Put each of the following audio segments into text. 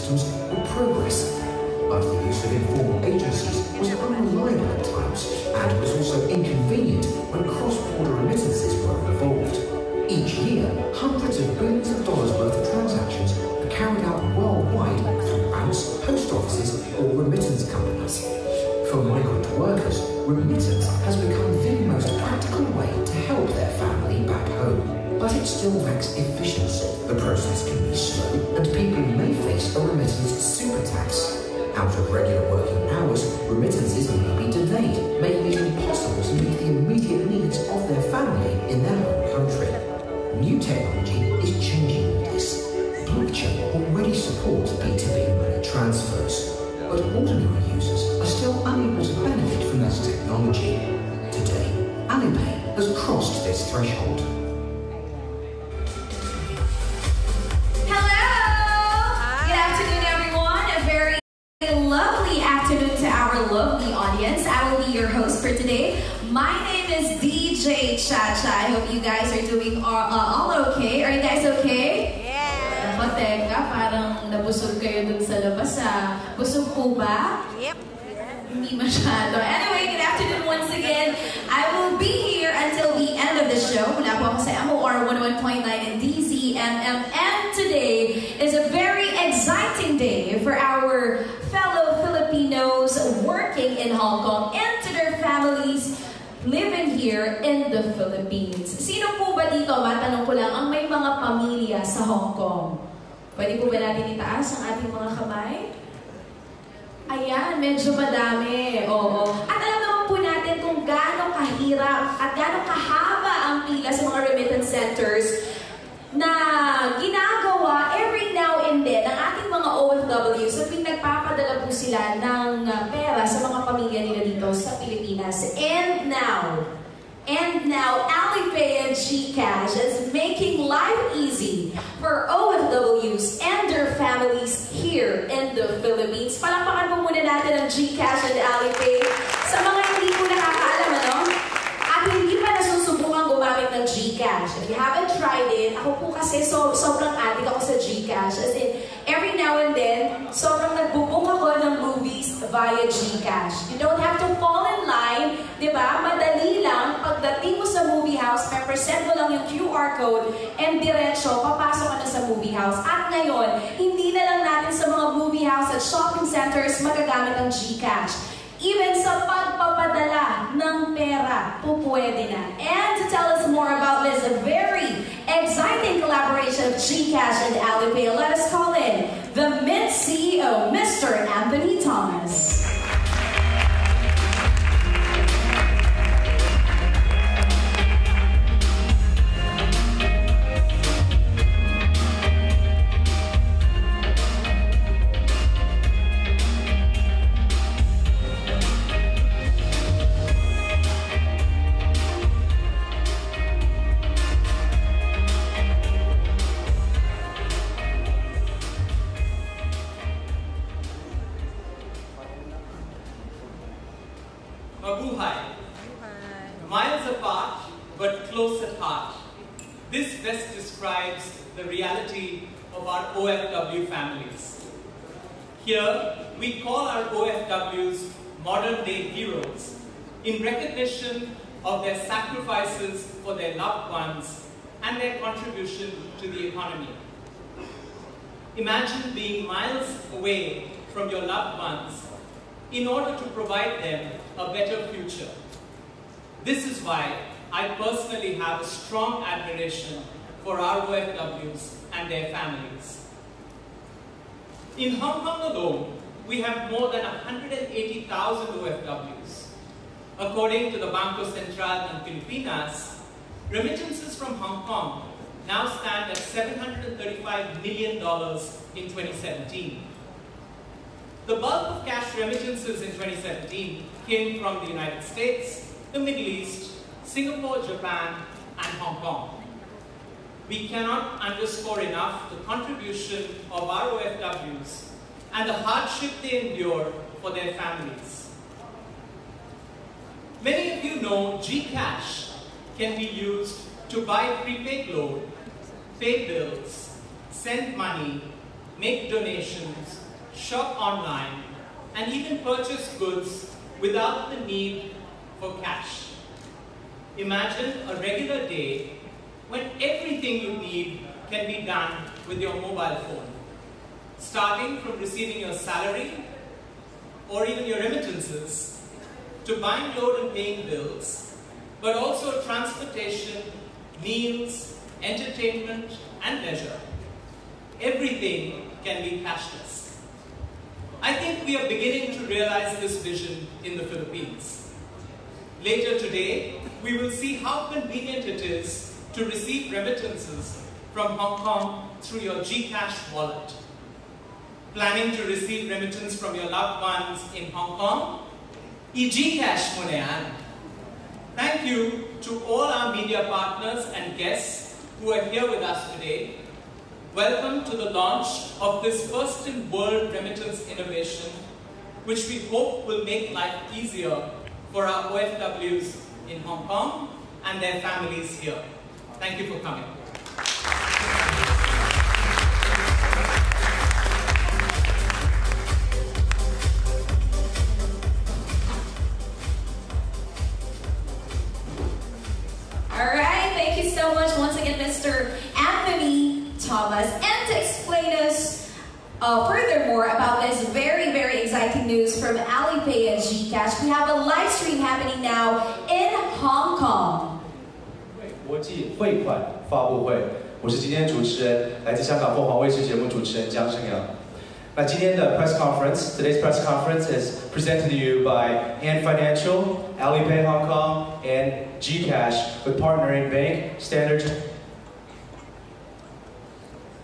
systems would progress. But the use of informal agencies was unreliable at times and was also inconvenient when cross-border remittances were involved. Each year, hundreds of billions of dollars worth of transactions are carried out worldwide through banks, post offices, or remittance companies. For migrant workers, remittance has become the most practical way to help their family back home. But it still lacks efficiency. The process can be slow, and people may face a remittance super tax. Out of regular working hours, remittances may be delayed, making it impossible to meet the immediate needs of their family in their home country. New technology is changing all this. Blockchain already supports B2B money transfers, but ordinary users are still unable to benefit from this technology. Today, Alipay has crossed this threshold. Lovely afternoon to our lovely audience. I will be your host for today. My name is DJ Chacha. I hope you guys are doing all okay. Are you guys okay? Yeah. Ako, teka, parang nabusog kayo dun sa labas. Busog po ba? Yep. Hindi masyado. Anyway, good afternoon once again. I will be here until the end of the show. Mula po ako sa MOR 101.9 in DZMM. And today is a very exciting day for our fellow Filipinos working in Hong Kong and to their families living here in the Philippines. Sino po ba dito, matanong ko lang, ang may mga pamilya sa Hong Kong? Pwede po ba natin itaas ang ating mga kamay? Ayan, medyo madami. Oo. At alam naman po natin kung gaano kahirap at gaano kahaba ang pila sa mga remittance centers na ginagawa every now and then ng ating mga OFWs sa pinagpapadala po sila ng pera sa mga pamilya nila dito sa Pilipinas. And now, Alipay and Gcash is making life easy for OFWs and their families here in the Philippines. Palakpakan po muna natin ang Gcash and Alipay. Sa mga hindi po nakakaalam, ano? At hindi pa nasusubukan gumamit ng Gcash. If you haven't tried it, ako po kasi sobrang addict ako sa Gcash. As in, every now and then, sobrang nagbubook ako ng movies via Gcash. You don't have to fall in line, di ba? Madali lang, pagdating mo sa movie house, present mo lang yung QR code, and diretso, papasok ka na sa movie house. At ngayon, hindi na lang natin sa mga movie house at shopping centers magagamit ang Gcash. Even sa pagpapadala ng pera, pupwede na. And to tell us more about this very exciting collaboration of Gcash and Alipay, let us call in the Mint CEO, Mr. Anthony Thomas. Miles apart, but close at heart. This best describes the reality of our OFW families. Here, we call our OFWs modern-day heroes in recognition of their sacrifices for their loved ones and their contribution to the economy. Imagine being miles away from your loved ones in order to provide them a better future. This is why I personally have a strong admiration for our OFWs and their families. In Hong Kong alone, we have more than 180,000 OFWs. According to the Bangko Sentral ng Pilipinas, remittances from Hong Kong now stand at $735 million in 2017. The bulk of cash remittances in 2017 came from the United States, the Middle East, Singapore, Japan, and Hong Kong. We cannot underscore enough the contribution of our OFWs and the hardship they endure for their families. Many of you know Gcash can be used to buy prepaid load, pay bills, send money, make donations, shop online, and even purchase goods without the need for cash. Imagine a regular day when everything you need can be done with your mobile phone, starting from receiving your salary or even your remittances, to buying, load and paying bills, but also transportation, meals, entertainment and leisure. Everything can be cashless. I think we are beginning to realize this vision in the Philippines. Later today, we will see how convenient it is to receive remittances from Hong Kong through your Gcash wallet. Planning to receive remittance from your loved ones in Hong Kong? Gcash mo na yan. Thank you to all our media partners and guests who are here with us today. Welcome to the launch of this first-in-world remittance innovation, which we hope will make life easier for our OFWs in Hong Kong and their families here. Thank you for coming. All right, thank you so much once again, Mr. Anthony Thomas. And to explain us furthermore about this very, very exciting news from Alipay and Gcash, we have a live stream happening now in Hong Kong. 国际汇款发布会，我是今天的主持人，来自香港凤凰卫视节目主持人江胜阳。那今天的 press conference, today's press conference is presented to you by Ant Financial, Alipay Hong Kong, and Gcash with partnering bank Standard.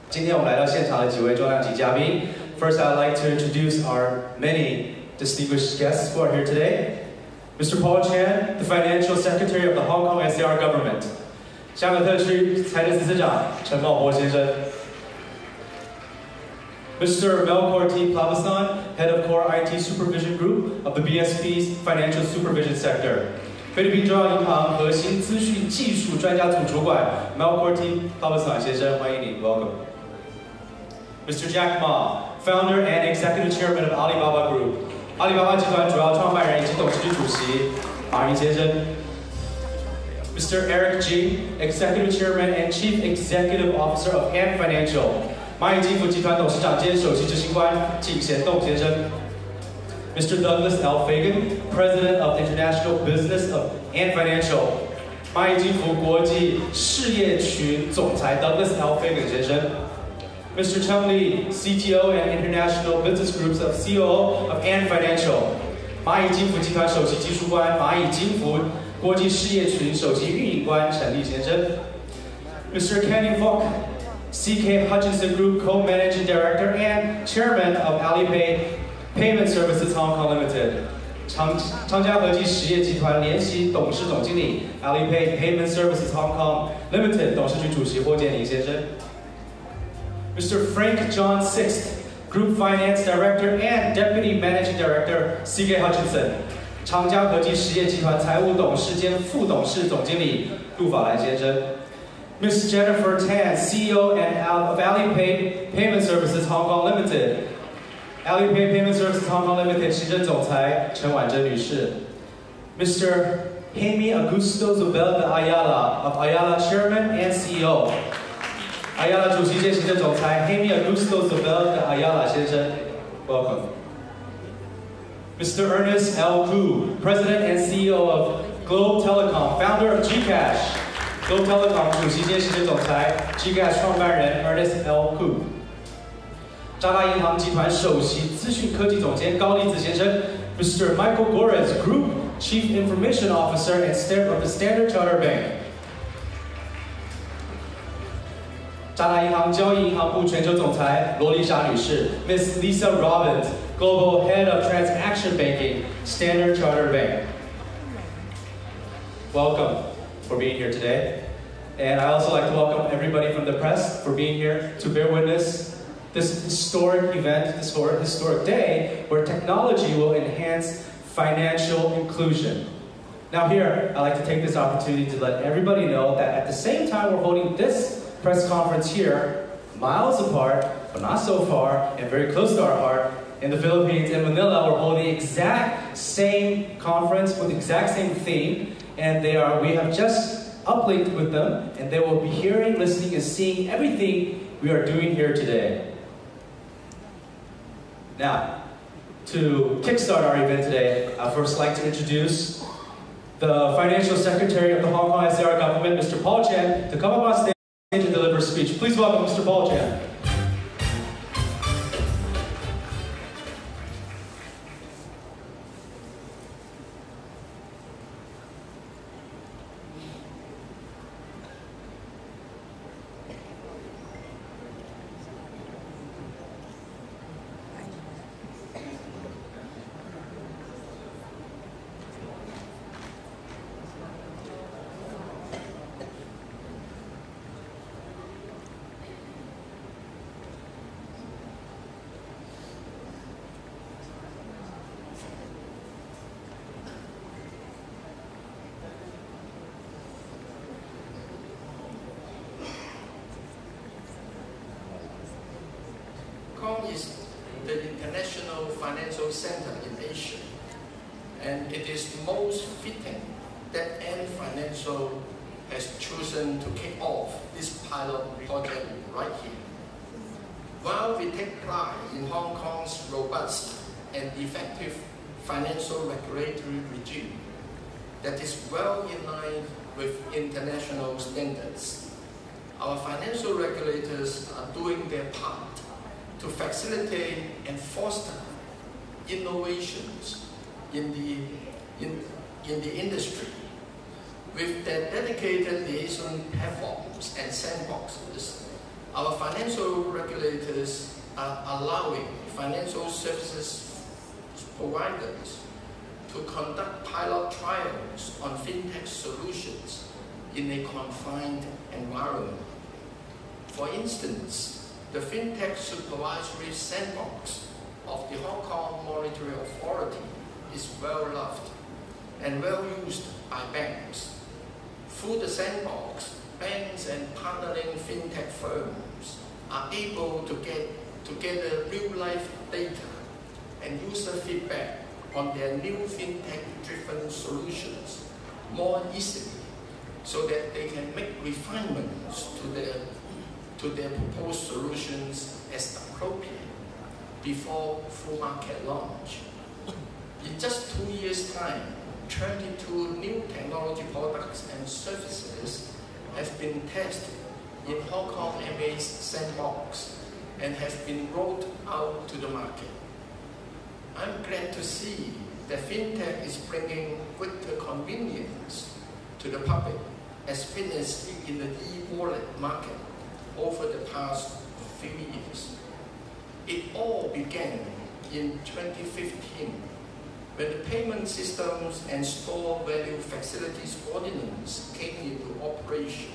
今天我们来到现场的几位重量级嘉宾。First, I'd like to introduce our many distinguished guests who are here today. Mr. Paul Chan, the Financial Secretary of the Hong Kong SAR Government. 香港特区财政司司长陈茂波先生。Mr. Melchor T. Plavasan, Head of Core IT Supervision Group of the BSP's Financial Supervision Sector. 菲律宾中央银行核心资讯技术专家组主管 Melchor T. Plavasan 先生，欢迎你 ，Welcome. Mr. Jack Ma, Founder and Executive Chairman of Alibaba Group. 阿里巴巴集团主要创办人以及董事局主席马云先生。Mr. Eric G, Executive Chairman and Chief Executive Officer of Ant Financial. 蚂蚁金服集团董事长兼首席执行官靳贤栋先生。Mr. Douglas L. Fagan, President of International Business of Ant Financial. 蚂蚁金服国际事业群总裁 Douglas L. Fagan 先生。Mr. Cheng Li, CTO and International Business Groups of COO of Ant Financial. 蚂蚁金服集团首席技术官蚂蚁金服国际事业群首席运营官陈立先生。Mr. Kenny Fok, CK Hutchinson Group Co-Managing Director and Chairman of Alipay Payment Services Hong Kong Limited. 长嘉和记实业集团联席董事总经理 Alipay Payment Services Hong Kong Limited 董事局主席霍建宁先生。Mr. Frank John Sixt, Group Finance Director and Deputy Managing Director CK Hutchinson. 长嘉和记实业集团财务董事兼副董事总经理杜法兰先生。Ms. Jennifer Tan, CEO of Alipay Payment Services Hong Kong Limited. Alipay Payment Services Hong Kong Limited 行政总裁陈婉珍女士。Mr. Jaime Augusto Zubel de Ayala of Ayala Chairman and CEO. Ayala 主席兼行政总裁 Jaime Augusto Zubel de Ayala 先生 ，Welcome. Mr. Ernest L. Koo, President and CEO of Globe Telecom, Founder of Gcash. Globe Telecom 主席兼行政总裁 Gcash 创办人 Ernest L. Koo. 渣打银行集团首席资讯科技总监高立子先生 ，Mr. Michael Gores, Group Chief Information Officer and of the Standard Chartered Bank. 渣打银行交易银行部全球总裁罗丽莎女士 ，Miss Lisa Robbins, Global Head of Transaction Banking, Standard Chartered Bank. Welcome for being here today. And I also like to welcome everybody from the press for being here to bear witness this historic event, this historic day, where technology will enhance financial inclusion. Now here, I'd like to take this opportunity to let everybody know that at the same time we're holding this press conference here, miles apart, but not so far, and very close to our heart, in the Philippines, in Manila, we're holding the exact same conference with the exact same theme, and we have just uplinked with them, and they will be hearing, listening, and seeing everything we are doing here today. Now, to kickstart our event today, I'd first like to introduce the Financial Secretary of the Hong Kong SAR government, Mr. Paul Chan, to come up on stage and deliver a speech. Please welcome Mr. Paul Chan. Is the international financial center in Asia, and it is most fitting that Ant Financial has chosen to kick off this pilot project right here. While we take pride in Hong Kong's robust and effective financial regulatory regime that is well in line with international standards, our financial regulators are doing their part to facilitate and foster innovations in the industry. With their dedicated liaison platforms and sandboxes, our financial regulators are allowing financial services providers to conduct pilot trials on fintech solutions in a confined environment. For instance, the FinTech Supervisory Sandbox of the Hong Kong Monetary Authority is well loved and well used by banks. Through the sandbox, banks and partnering FinTech firms are able to get together real-life data and user feedback on their new FinTech-driven solutions more easily, so that they can make refinements to their proposed solutions as appropriate before full market launch. In just 2 years' time, 22 new technology products and services have been tested in Hong Kong MA's sandbox and have been rolled out to the market. I'm glad to see that FinTech is bringing greater convenience to the public, as witnessed in the e-wallet market over the past few years. It all began in 2015 when the Payment Systems and Store Value Facilities Ordinance came into operation,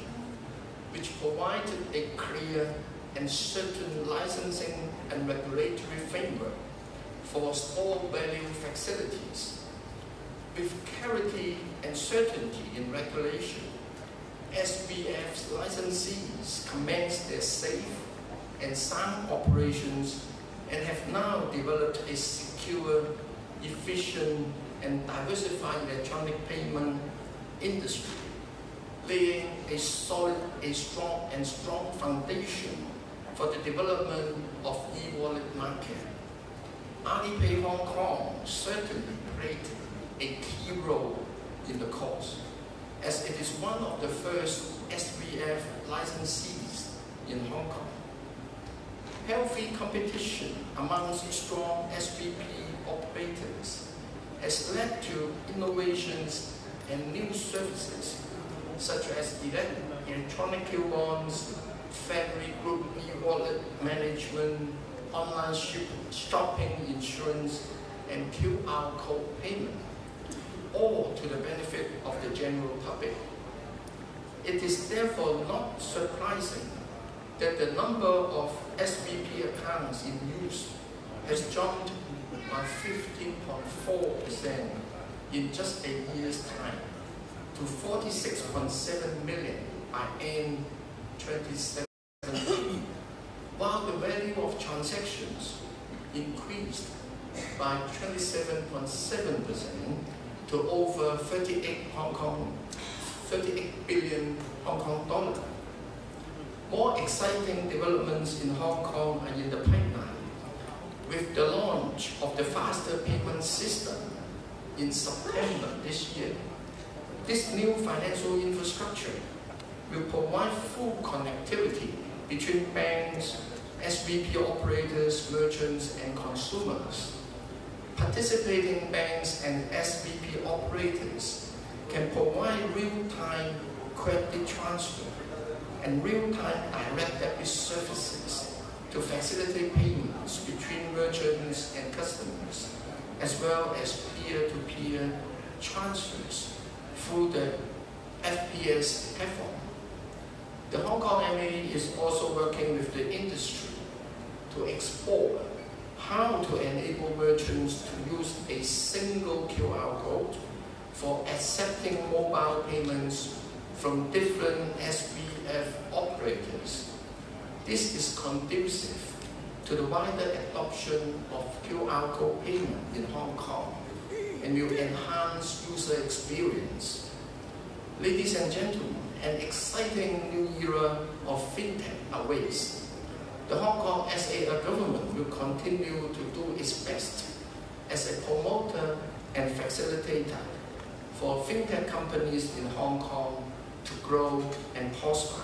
which provided a clear and certain licensing and regulatory framework for store value facilities. With clarity and certainty in regulation, SBF's licensees commenced their safe and sound operations and have now developed a secure, efficient, and diversified electronic payment industry, laying a strong foundation for the development of e-wallet market. Alipay Hong Kong certainly played a key role in the cause, as it is one of the first SBF licensees in Hong Kong. Healthy competition amongst strong SBP operators has led to innovations and new services such as electronic coupons, family group e-wallet management, online shopping, insurance, and QR code payment, all to the benefit of the general public. It is therefore not surprising that the number of SBP accounts in use has jumped by 15.4% in just a year's time to 46.7 million by end 2017, while the value of transactions increased by 27.7% to over 38 billion Hong Kong dollar. More exciting developments in Hong Kong are in the pipeline, with the launch of the faster payment system in September this year. This new financial infrastructure will provide full connectivity between banks, SVP operators, merchants, and consumers. Participating banks and SVP operators can provide real-time credit transfer and real-time direct debit services to facilitate payments between merchants and customers, as well as peer-to-peer transfers through the FPS platform. The Hong Kong MA is also working with the industry to explore how to enable merchants to use a single QR code for accepting mobile payments from different SVF operators. This is conducive to the wider adoption of QR code payment in Hong Kong and will enhance user experience. Ladies and gentlemen, an exciting new era of fintech awaits. The Hong Kong SAR government will continue to do its best as a promoter and facilitator for fintech companies in Hong Kong to grow and prosper.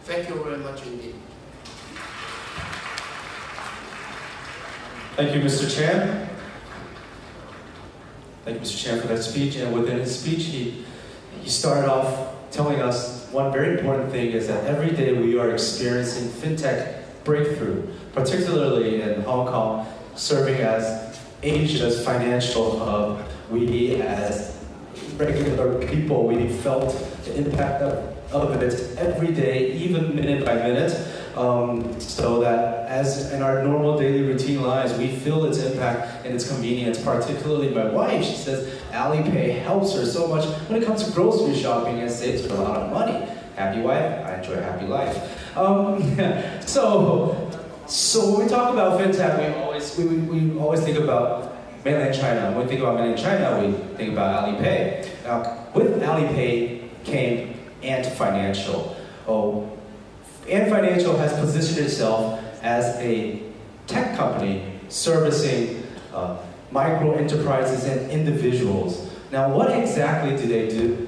Thank you very much indeed. Thank you, Mr. Chan. Thank you, Mr. Chan, for that speech. And within his speech, he started off telling us one very important thing is that every day we are experiencing fintech breakthrough, particularly in Hong Kong, serving as Asia's financial hub. We, as regular people, we felt the impact of it every day, even minute by minute, so that as in our normal daily routine lives, we feel its impact and its convenience. Particularly my wife, she says Alipay helps her so much when it comes to grocery shopping and saves her a lot of money. Happy wife, I enjoy a happy life. So when we talk about fintech, we always think about mainland China. When we think about mainland China, we think about Alipay. Now, with Alipay came Ant Financial. Ant Financial has positioned itself as a tech company servicing micro enterprises and individuals. Now, what exactly do they do?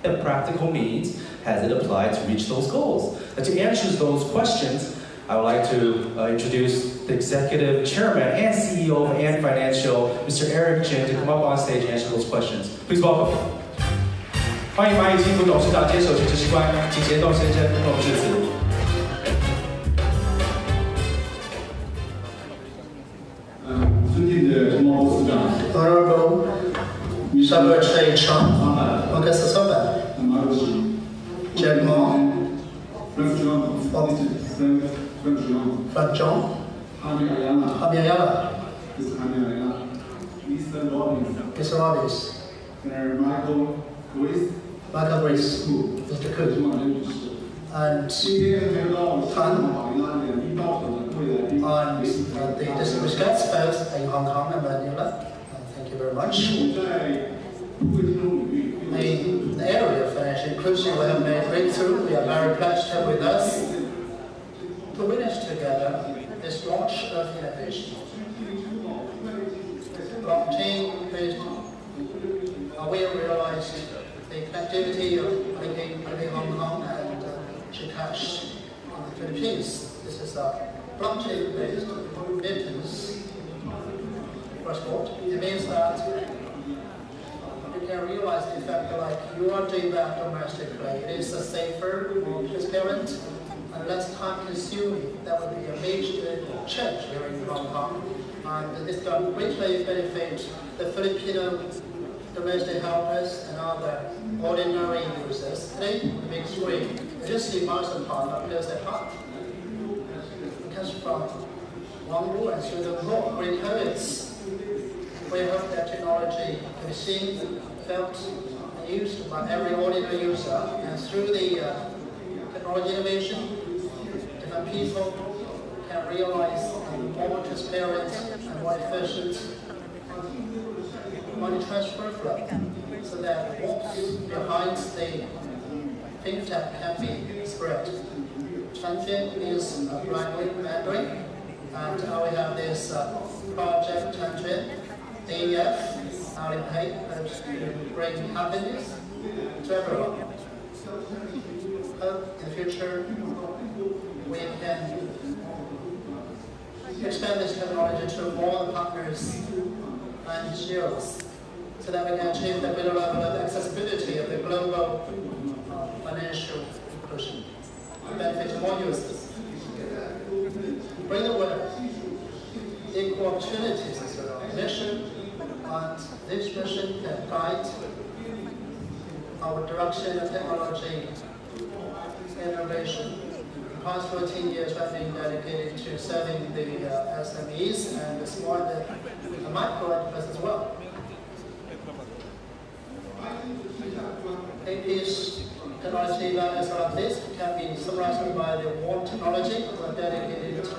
What practical means has it applied to reach those goals? And to answer those questions, I would like to introduce the Executive Chairman and CEO of Ant Financial, Mr. ARIG Jin, to come up on stage and answer those questions. Please welcome. 欢迎蚂蚁金服董事长兼首席执行官景贤栋先生跟我们致辞。尊敬的陈茂副市长 Honorable Secretary Chang, August 7, Gentlemen, Frank John, Hamiayala, Mr. Robbins, Michael Grace, Mr. Cook, and Tan, and the distinguished folks in Hong Kong and Manila. Thank you very much. In the area of financial inclusion, we have made breakthrough. We are very pleased to have with us to witness together this launch of innovation. Blockchain-based, we realized the connectivity of Alipay Hong Kong and Gcash in the Philippines. This is a blockchain-based remittance passport. It means that you can realize the fact that like you are doing that domestically. It is a safer, more transparent, and less time-consuming. That would be a major change here in Hong Kong. And this can greatly benefit the Filipino domestic helpers and other ordinary users. Today, the big three, you just see Marsden Park, there's a park. It comes from Wangwu and Shudong great habits. We hope that technology can be seen, felt, and used by every ordinary user. And through the technology innovation, different people can realize more transparent and more efficient money transfer flow, so that what's behind the fintech can be spread. Changjian is a primary Mandarin, and we have this project Changjian, AEF, Alipay, that bring happiness to everyone. Hope in the future we can expand this technology to more partners and NGOs, so that we can achieve the better level of accessibility of the global financial inclusion, benefit more users. Bring the world equal opportunities is our mission, and this mission can guide our direction of technology innovation. The past 14 years have been dedicated to serving the SMEs and the small and micro enterprises as well. AP's technology values like this can be summarized by the warm technology. We're dedicated to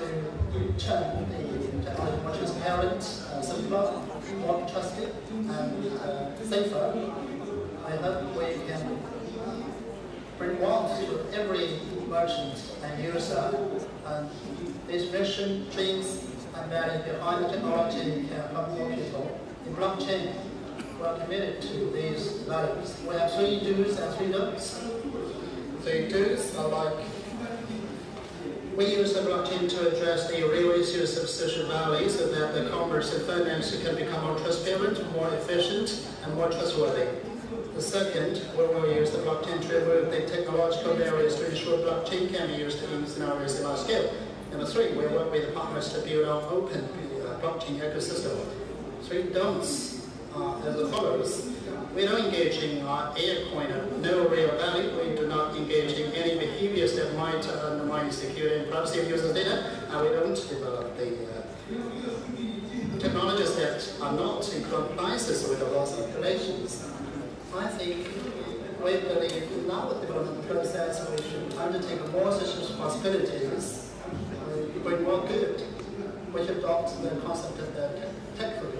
turn the technology more transparent, simpler, more trusted, and safer. I hope we can bring warmth to every merchant and user, and this vision, dreams, and values behind the technology can help more people. In blockchain, we are committed to these values. We have 3 do's and 3 don'ts. The do's are like, we use the blockchain to address the real issues of social value, so that the commerce and finance can become more transparent, more efficient, and more trustworthy. The second, we will use the blockchain to remove the technological barriers to ensure blockchain can be used in scenarios at large scale. Number 3, we work with partners to build an open blockchain ecosystem. 3 don'ts as follows. We don't engage in aircoin of no real value. We do not engage in any behaviors that might undermine security and privacy of users' data, and we don't develop the technologies that are not in compliance with the laws and regulations. I think we believe now with the development process we should undertake more social responsibilities, bring more good. We should adopt the concept of the tech food.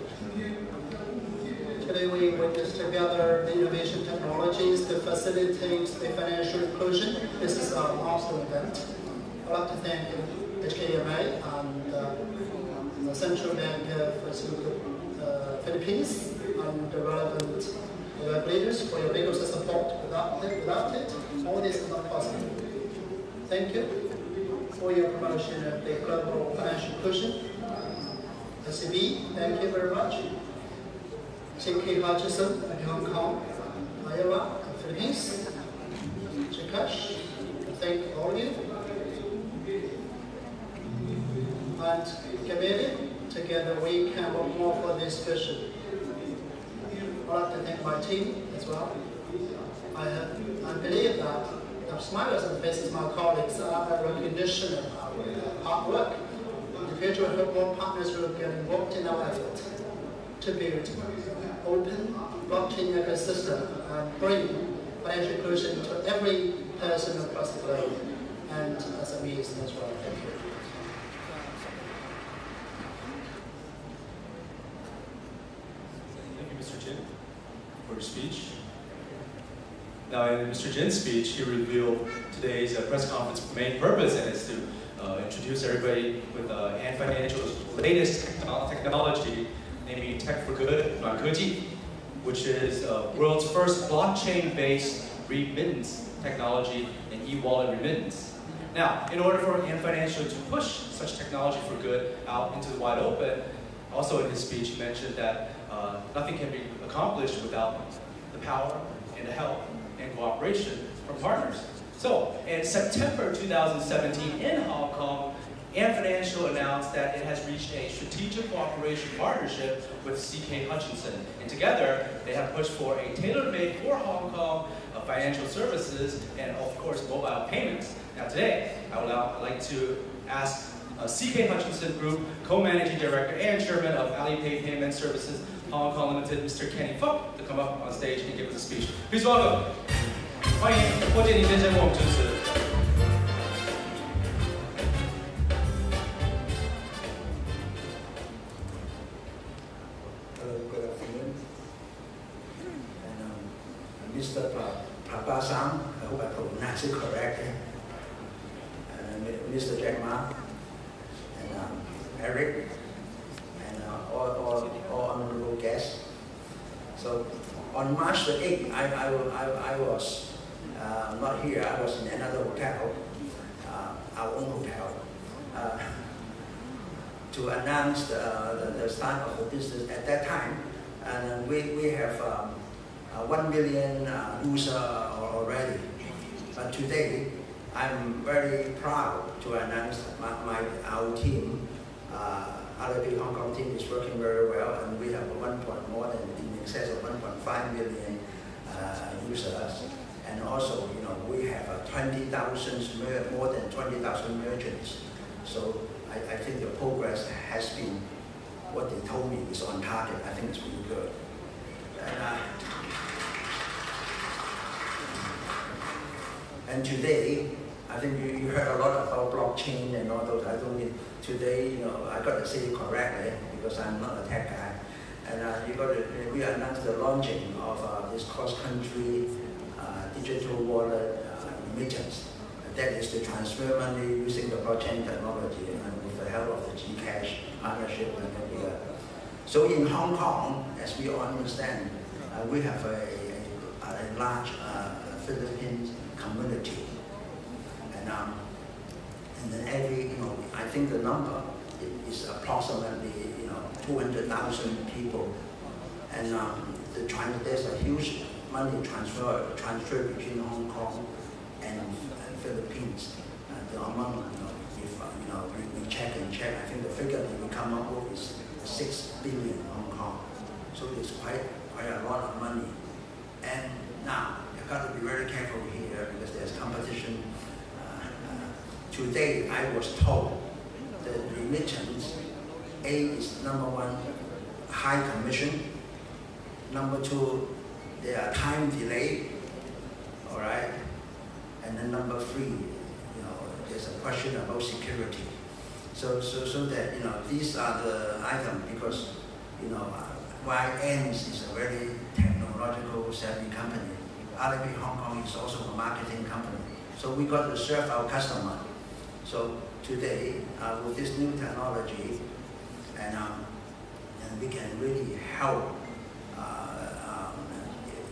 Today we witness together the innovation technologies to facilitate the financial inclusion. This is our milestone event. I'd like to thank HKMA and the Central Bank of Philippines and the relevant leaders for your vigorous support. Without it, all this is not possible. Thank you for your promotion of the global financial inclusion. SCB, thank you very much. Gcash Hutchison of Hong Kong, Iowa, and Philippines. Gcash, thank all of you. And committed, together we can work more for this vision. I'd like to thank my team as well. I believe that the smiles on the faces of my colleagues are a recognition of our hard work. In the future, I hope more partners will get involved in our effort to build open blockchain ecosystem and bring financial inclusion to every person across the globe and SMEs as well. Thank you. Thank you, Mr. Jin, for your speech. Now, in Mr. Jin's speech, he revealed today's press conference main purpose, and it's to introduce everybody with Ant Financial's latest technology, namely Tech for Good, 软科技, which is world's first blockchain-based remittance technology and e-wallet remittance. Now, in order for Ant Financial to push such technology for good out into the wide open, also in his speech he mentioned that nothing can be accomplished without the power and the help and cooperation from partners. So, in September 2017 in Hong Kong, Ant Financial announced that it has reached a strategic cooperation partnership with CK Hutchison. And together, they have pushed for a tailor-made for Hong Kong financial services and, of course, mobile payments. Now today, I would like to ask CK Hutchison Group Co-Managing Director and Chairman of Alipay Payment Services Hong Kong Limited, Mr. Kenny Fuk, to come up on stage and give us a speech. Please welcome. 欢迎霍建宁先生为我们致辞。Mr. Prabhasam, I hope I pronounced it correctly, Mr. Jack Ma, and Eric, and all honorable guests. So on March the 8th, I was not here. I was in another hotel, our own hotel, to announce the start of the business at that time. And we have 1 million users already. But today, I'm very proud to announce our team, Alipay Hong Kong team is working very well, and we have more than in excess of 1.5 million users. And also, we have more than 20,000 merchants. So I think the progress has been what they told me is on target. I think it's really good. And today, I think you heard a lot about blockchain and all those. I don't need today. I got to say it correctly because I'm not a tech guy. And we announced the launching of this cross-country digital wallet remittance. That is to transfer money using the blockchain technology and with the help of the Gcash partnership and everything. So in Hong Kong, as we all understand, we have a large Philippine community, and then I think the number is approximately 200,000 people, and there's a huge money transfer between Hong Kong and Philippines. The amount, if we check, I think the figure that we come up with is 6 billion Hong Kong. So it's quite a lot of money. And now, you've got to be very careful here because there's competition. Today, I was told that remittance, A is #1, high commission. #2, there are time delay, all right? And then #3, there's a question about security. So that, these are the items because, while AMS is a very technological savvy company, Alipay Hong Kong is also a marketing company. So we got to serve our customer. So today, with this new technology, and we can really help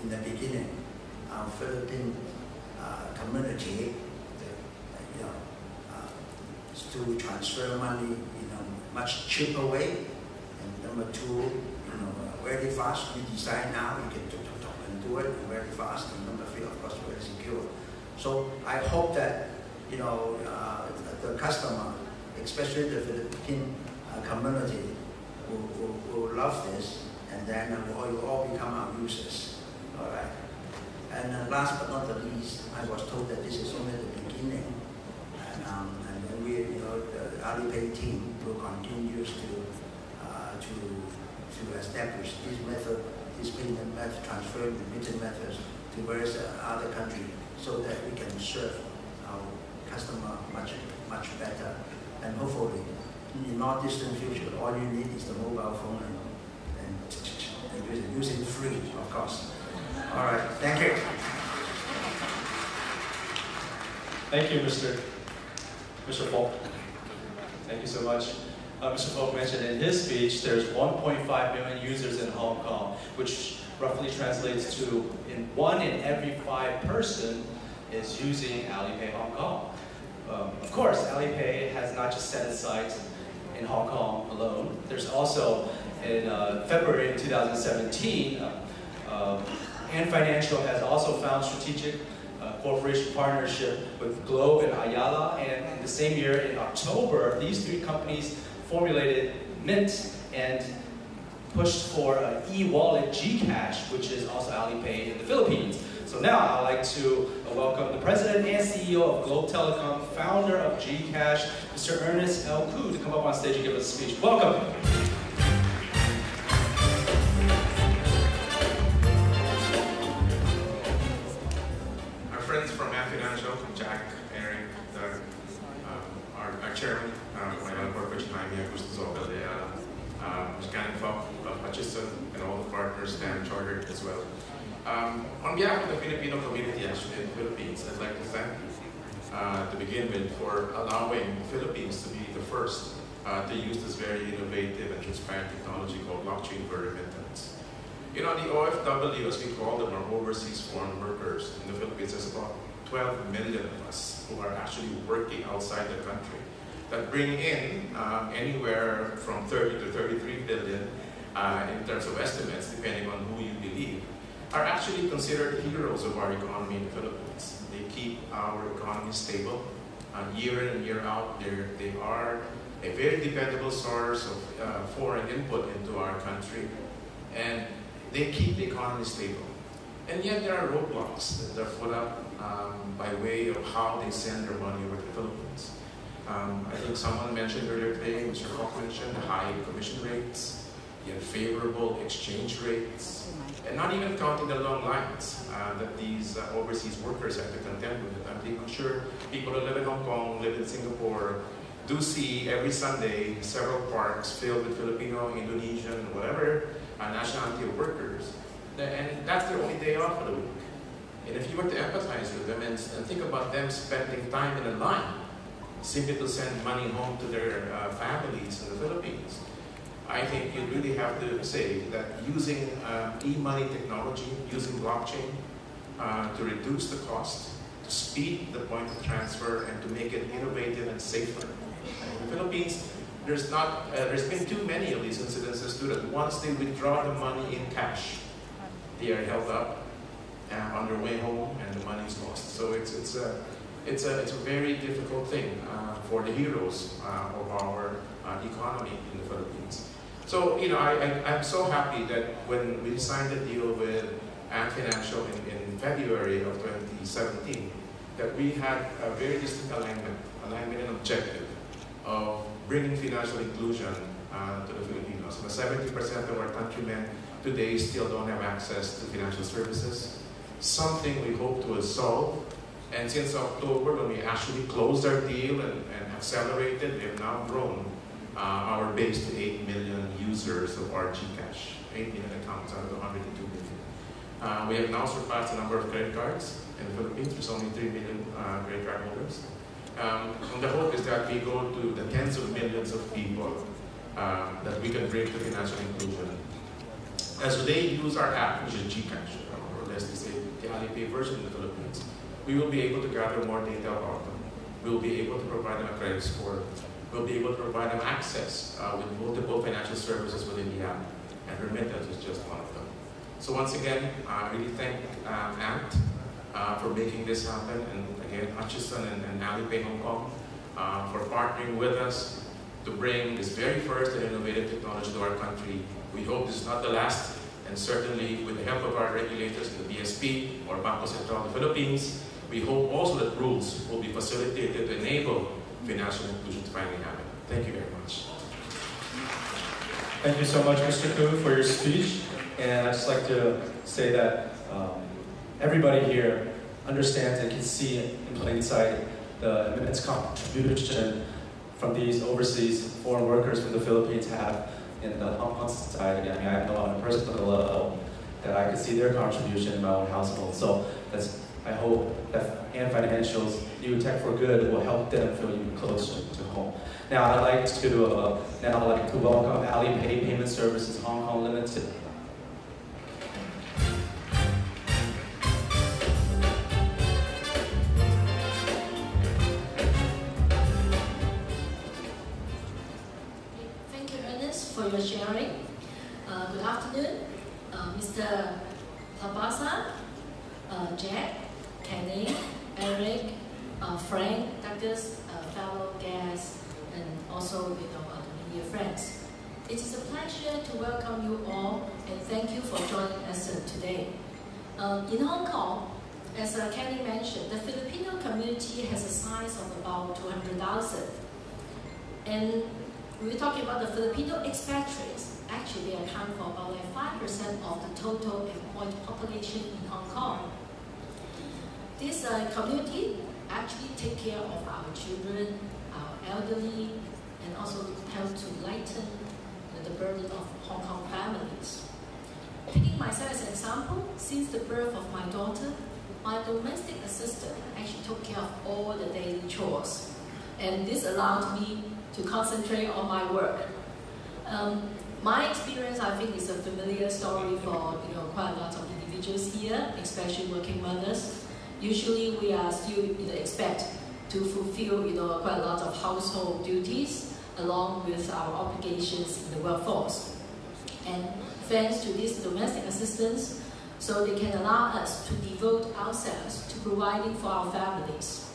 in the beginning, our Philippine community, to transfer money in a much cheaper way. And #2, very fast. You decide now, you can and do it very fast. And #3, of course, very secure. So I hope that the customer, especially the Philippine community, will love this, and then you all become our users. All right. And last but not the least, I was told that this is only the beginning, and then we, the Alipay team will continue to establish this method, this payment method, transfer remittance methods to various other countries, so that we can serve our customer much better, and hopefully, in the not distant future, all you need is the mobile phone and use it free, of course. All right, thank you. Thank you, Mr. Falk. Thank you so much. Mr. Falk mentioned in his speech there's 1.5 million users in Hong Kong, which roughly translates to 1 in every 5 person is using Alipay Hong Kong. Of course, Alipay has not just set its sights in Hong Kong alone. There's also, in February 2017, Ant Financial has also found strategic cooperation partnership with Globe and Ayala, and in the same year, in October, these 3 companies formulated Mint and pushed for an e-wallet Gcash, which is also Alipay in the Philippines. So now I'd like to welcome the President and CEO of Globe Telecom, founder of Gcash, Mr. Ernest L. Koo, to come up on stage and give us a speech. Welcome. Our friends from Ant Financial, Jack, Eric, Doug, our chairman, my corporate Jaime, Augusto Zobel, Mr. Falk, Hutchison, and all the partners, Stan Chartered as well. On behalf of the Filipino community actually in the Philippines, I'd like to thank you to begin with for allowing the Philippines to be the first to use this very innovative and transparent technology called blockchain for remittance. You know, the OFW, as we call them, are overseas foreign workers in the Philippines. There's about 12 million of us who are actually working outside the country that bring in anywhere from 30 to 33 billion in terms of estimates, depending on who you believe, are actually considered heroes of our economy in the Philippines. They keep our economy stable year in and year out. They are a very dependable source of foreign input into our country, and they keep the economy stable. And yet there are roadblocks that are put up by way of how they send their money over to the Philippines. I think someone mentioned earlier today, Mr. Koch mentioned, the high commission rates, the unfavorable exchange rates, and not even counting the long lines that these overseas workers have to contend with. I'm sure people who live in Hong Kong, live in Singapore, do see every Sunday several parks filled with Filipino, Indonesian, whatever nationality of workers, and that's their only day off for the week. And if you were to empathize with them and think about them spending time in a line simply to send money home to their families in the Philippines, I think you really have to say that using e-money technology, using blockchain to reduce the cost, to speed the point of transfer, and to make it innovative and safer. In the Philippines, there's been too many of these incidences too, that once they withdraw the money in cash, they are held up on their way home and the money is lost. So it's a very difficult thing for the heroes of our economy in the Philippines. So, you know, I'm so happy that when we signed the deal with Ant Financial in February of 2017, that we had a very distinct alignment and objective of bringing financial inclusion to the Filipinos. 70% of our countrymen today still don't have access to financial services, something we hope to solve. And since October, when we actually closed our deal and accelerated, we have now grown our base to 8 million users of our Gcash, 8 million accounts out of 102 million. We have now surpassed the number of credit cards in the Philippines. There's only 3 million credit card holders. And the hope is that we go to the tens of millions of people that we can bring to financial inclusion. As they use our app, which is Gcash, or let's say the Alipay version in the Philippines, we will be able to gather more data about them. We will be able to provide them a credit score. We'll be able to provide them access with multiple financial services within the app, and remittance is just one of them. So once again, I really thank Ant for making this happen, and again, Hutchison and Alipay Hong Kong for partnering with us to bring this very first and innovative technology to our country. We hope this is not the last, and certainly with the help of our regulators in the BSP or Bangko Sentral of the Philippines, we hope also that rules will be facilitated to enable financial inclusion to finally happen. Thank you very much. Thank you so much, Mr. Koo, for your speech. And I'd just like to say that everybody here understands and can see in plain sight the immense contribution from these overseas foreign workers from the Philippines have in the Hong Kong society. I mean, I know on a personal level that I can see their contribution in my own household. So I hope that Ant Financial's new Tech for Good will help them feel even closer to home. Now I'd like to welcome Alipay Payment Services Hong Kong Limited. Thank you, Ernest, for your sharing. Good afternoon, Mr. Tabasa, Jack, Kenny, Eric, Frank, Douglas, fellow guests, and also the media friends. It is a pleasure to welcome you all and thank you for joining us today. In Hong Kong, as Kenny mentioned, the Filipino community has a size of about 200,000. And we're talking about the Filipino expatriates. Actually, they account for about 5% of the total employed population in Hong Kong. This community actually take care of our children, our elderly, and also help to lighten the burden of Hong Kong families. Taking myself as an example, since the birth of my daughter, my domestic assistant actually took care of all the daily chores. And this allowed me to concentrate on my work. My experience, I think, is a familiar story for quite a lot of individuals here, especially working mothers. Usually, we are still expect to fulfill quite a lot of household duties along with our obligations in the workforce. And thanks to these domestic assistants, so they can allow us to devote ourselves to providing for our families.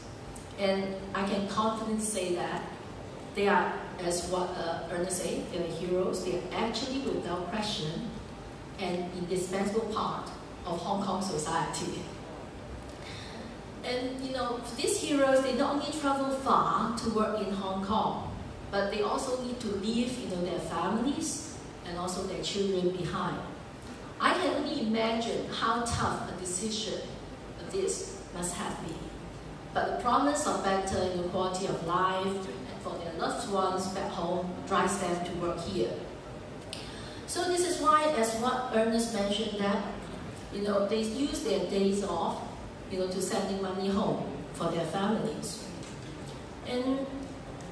And I can confidently say that they are, as what Ernest said, they are heroes. They are actually, without question, an indispensable part of Hong Kong society. And these heroes, they not only travel far to work in Hong Kong, but they also need to leave their families and also their children behind. I can only imagine how tough a decision this must have been. But the promise of better quality of life and for their loved ones back home drives them to work here. So this is why, as what Ernest mentioned, that they use their days off to sending money home for their families.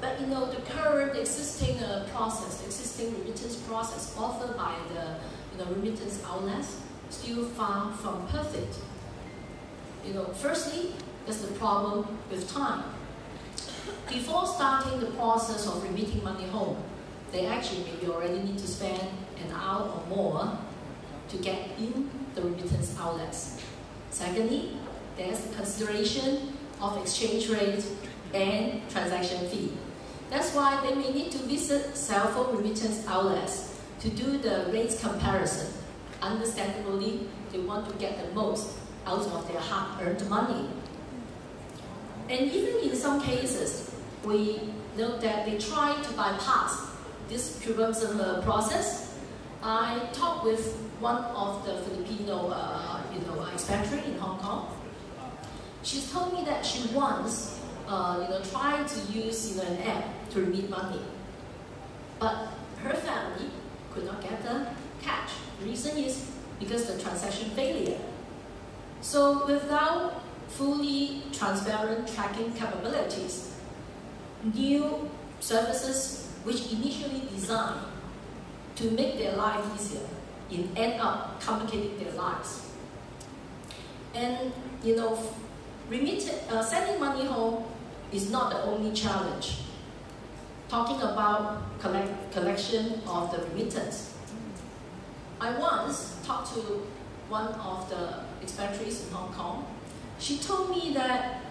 But the current existing remittance process offered by the remittance outlets still far from perfect. Firstly, there's the problem with time. Before starting the process of remitting money home, they actually maybe already need to spend an hour or more to get in the remittance outlets. Secondly, there's the consideration of exchange rate and transaction fee. That's why they may need to visit cell phone remittance outlets to do the rates comparison. Understandably, they want to get the most out of their hard-earned money. And even in some cases, we note that they try to bypass this cumbersome process. I talked with one of the Filipino expatriate in Hong Kong. She told me that she once tried to use an app to remit money, but her family could not get the cash. The reason is because the transaction failure. So without fully transparent tracking capabilities, new services which initially designed to make their life easier end up complicating their lives. And sending money home is not the only challenge. Talking about collection of the remittance, I once talked to one of the expatriates in Hong Kong. She told me that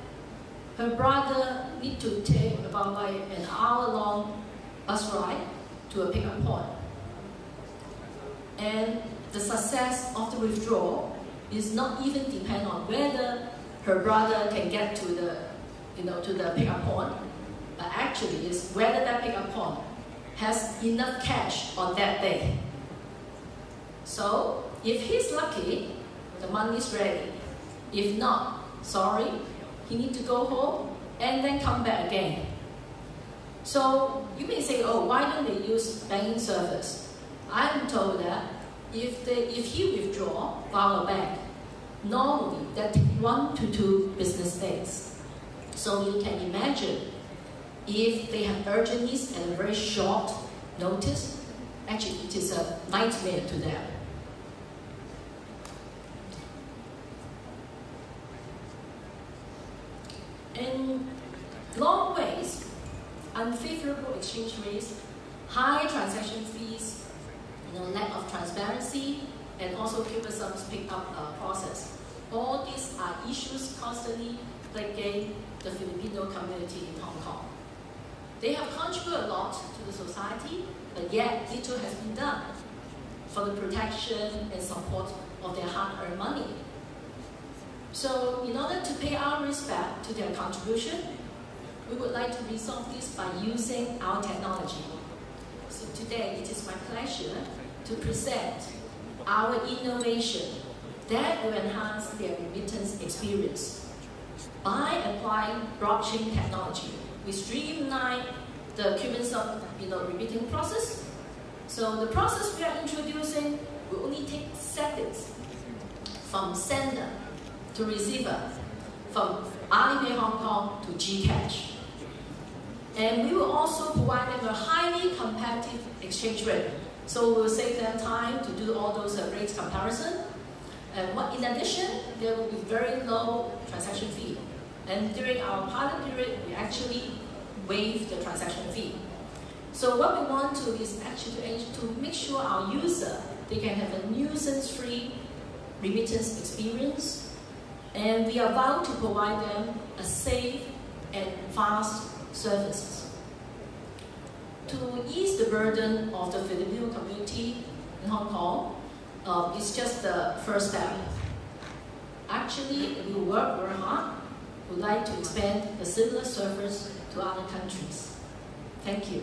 her brother need to take about an hour-long bus ride to a pickup point. And the success of the withdrawal is not even depend on whether her brother can get to the pickup point, but actually is whether that pickup point has enough cash on that day. So if he's lucky, the money's ready. If not, sorry, he needs to go home and then come back again. So you may say, oh, why don't they use banking service? I'm told that if he withdraw via a bank, normally that takes 1 to 2 business days. So you can imagine if they have urgent needs and a very short notice, actually it is a nightmare to them. In long ways, unfavorable exchange rates, high transaction fees, lack of transparency, and also cumbersome pick-up process. All these are issues constantly plaguing the Filipino community in Hong Kong. They have contributed a lot to the society, but yet little has been done for the protection and support of their hard-earned money. So in order to pay our respect to their contribution, we would like to resolve this by using our technology. So today it is my pleasure to present our innovation that will enhance their remittance experience. By applying blockchain technology, we streamline the cumbersome remitting process. So the process we are introducing will only take seconds from sender to receiver, from Alipay Hong Kong to Gcash. And we will also provide them a highly competitive exchange rate. So we'll save them time to do all those rates comparison. And in addition, there will be very low transaction fee. And during our pilot period, we actually waive the transaction fee. So what we want to is actually to make sure our user, they can have a nuisance-free remittance experience. And we are bound to provide them a safe and fast services. To ease the burden of the Filipino community in Hong Kong, it's just the first step. Actually, we work very hard. We'd like to expand the similar service to other countries. Thank you.